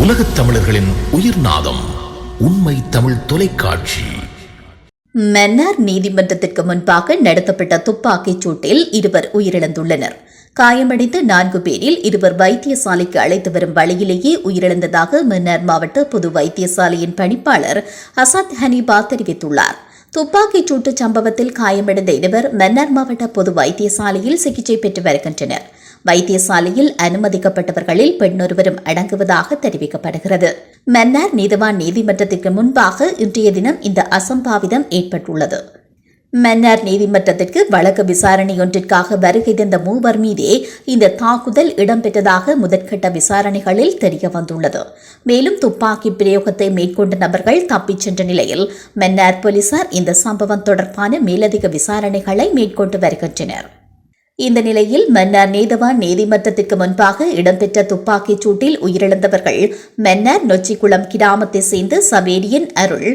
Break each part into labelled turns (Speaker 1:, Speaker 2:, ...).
Speaker 1: உலகத் தமிழர்களின் உயிர்நாதம் உண்மை தமிழ் தொலைக்காட்சி.
Speaker 2: மன்னார் நீதிமன்றத்திற்கு முன்பாக நடத்தப்பட்ட துப்பாக்கிச் சூட்டில் 2 உயிரிழந்துள்ளனர். காயமடைந்த 4 பேரில் 2 வைத்தியசாலைக்கு அழைத்து வரும் வழியிலேயே உயிரிழந்ததாக மன்னார் மாவட்ட பொது வைத்தியசாலையின் பணிப்பாளர் அசாத் ஹனீபா தெரிவித்துள்ளார். துப்பாக்கிச் சூட்டு சம்பவத்தில் காயமடைந்த 2 மன்னார் மாவட்ட பொது வைத்தியசாலையில் சிகிச்சை பெற்று வருகின்றனர். வைத்தியசாலையில் அனுமதிக்கப்பட்டவர்களில் பெண்ணொருவரும் அடங்குவதாக தெரிவிக்கப்படுகிறது. மன்னார் நீதவான் நீதிமன்றத்திற்கு முன்பாக இன்றைய தினம் இந்த அசம்பாவிதம் ஏற்பட்டுள்ளது. மன்னார் நீதிமன்றத்திற்கு வழக்கு விசாரணை ஒன்றிற்காக வருகை தந்த 3 மீதே இந்த தாக்குதல் இடம்பெற்றதாக முதற்கட்ட விசாரணைகளில் தெரியவந்துள்ளது. மேலும் துப்பாக்கி பிரயோகத்தை மேற்கொண்ட நபர்கள் தப்பிச் சென்ற நிலையில் மன்னார் போலீசார் இந்த சம்பவம் தொடர்பான மேலதிக விசாரணைகளை மேற்கொண்டு வருகின்றனர். இந்த நிலையில் மன்னார் நீதவான் நீதிமன்றத்திற்கு முன்பாக இடம்பெற்ற துப்பாக்கிச் சூட்டில் உயிரிழந்தவர்கள் மன்னார் நொச்சிக்குளம் கிராமத்தை சேர்ந்த சவேரியன் அருள்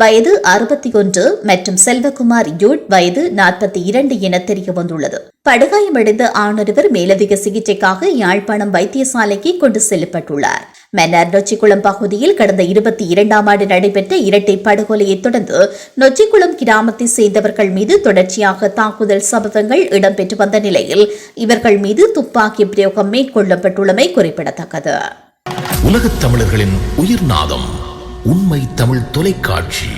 Speaker 2: வயது 61 மற்றும் செல்வகுமார் யூட் வயது 42 என தெரியவந்துள்ளது. படுகாயமடைந்த ஆணொருவர் மேலதிக சிகிச்சைக்காக யாழ்ப்பாணம் வைத்தியசாலைக்கு கொண்டு செல்லப்பட்டுள்ளார். மன்னார் நொச்சிக்குளம் பகுதியில் கடந்த 22ஆம் ஆண்டு நடைபெற்ற இரட்டை படுகொலையை தொடர்ந்து நொச்சிக்குளம் கிராமத்தை சேர்ந்தவர்கள் மீது தொடர்ச்சியாக தாக்குதல் சம்பவங்கள் இடம்பெற்று வந்த நிலையில் இவர்கள் மீது துப்பாக்கி பிரயோகம் மேற்கொள்ளப்பட்டுள்ளமை குறிப்பிடத்தக்கது.
Speaker 1: உலகத் தமிழர்களின் உயிர்நாதம் உண்மை தமிழ் தொலைக்காட்சி.